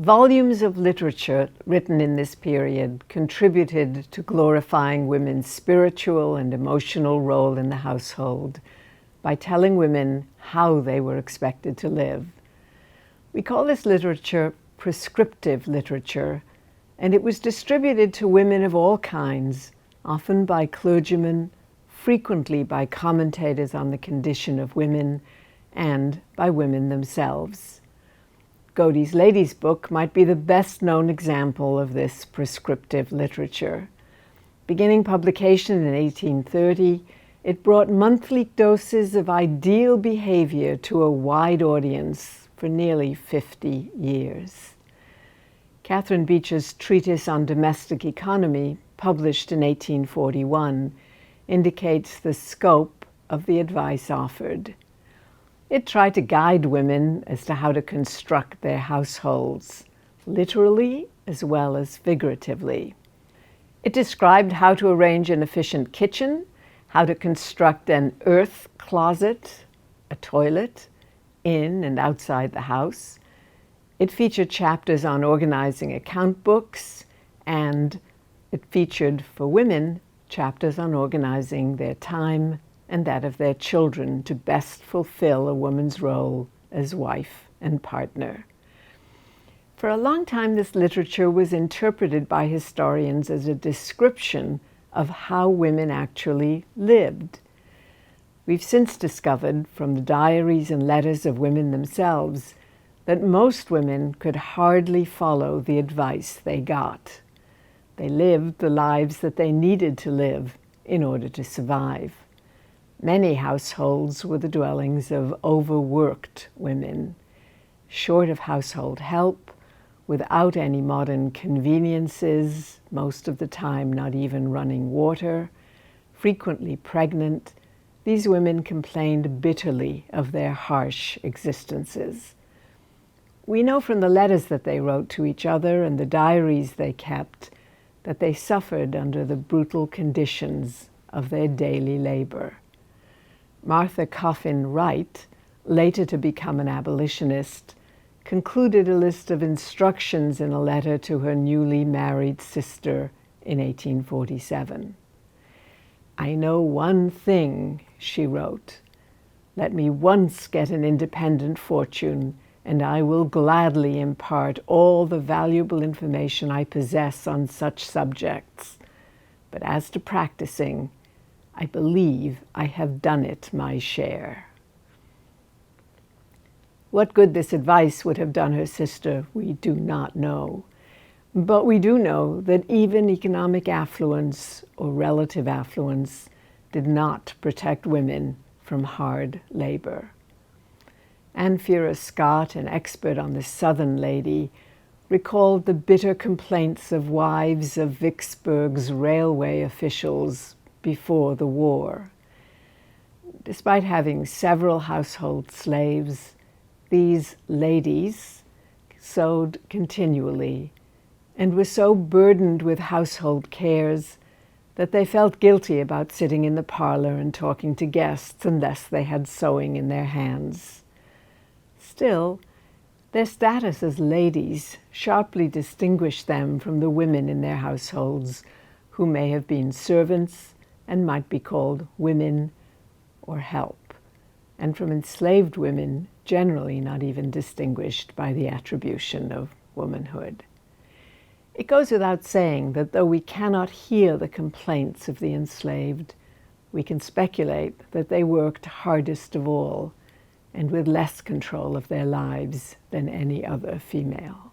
Volumes of literature written in this period contributed to glorifying women's spiritual and emotional role in the household by telling women how they were expected to live. We call this literature prescriptive literature, and it was distributed to women of all kinds, often by clergymen, frequently by commentators on the condition of women, and by women themselves. Godey's Lady's Book might be the best-known example of this prescriptive literature. Beginning publication in 1830, it brought monthly doses of ideal behavior to a wide audience for nearly 50 years. Catherine Beecher's treatise on domestic economy, published in 1841, indicates the scope of the advice offered. It tried to guide women as to how to construct their households, literally as well as figuratively. It described how to arrange an efficient kitchen, how to construct an earth closet, a toilet, in and outside the house. It featured chapters on organizing account books, and it featured, for women, chapters on organizing their time and that of their children to best fulfill a woman's role as wife and partner. For a long time, this literature was interpreted by historians as a description of how women actually lived. We've since discovered from the diaries and letters of women themselves that most women could hardly follow the advice they got. They lived the lives that they needed to live in order to survive. Many households were the dwellings of overworked women, short of household help, without any modern conveniences, most of the time not even running water, frequently pregnant. These women complained bitterly of their harsh existences. We know from the letters that they wrote to each other and the diaries they kept that they suffered under the brutal conditions of their daily labor. Martha Coffin Wright, later to become an abolitionist, concluded a list of instructions in a letter to her newly married sister in 1847. "I know one thing," she wrote. "Let me once get an independent fortune, and I will gladly impart all the valuable information I possess on such subjects. But as to practicing, I believe I have done it my share." What good this advice would have done her sister, we do not know. But we do know that even economic affluence or relative affluence did not protect women from hard labor. Anne Fura Scott, an expert on the Southern lady, recalled the bitter complaints of wives of Vicksburg's railway officials before the war. Despite having several household slaves, these ladies sewed continually and were so burdened with household cares that they felt guilty about sitting in the parlor and talking to guests unless they had sewing in their hands. Still, their status as ladies sharply distinguished them from the women in their households who may have been servants and might be called women or help, and from enslaved women generally not even distinguished by the attribution of womanhood. It goes without saying that though we cannot hear the complaints of the enslaved, we can speculate that they worked hardest of all and with less control of their lives than any other female.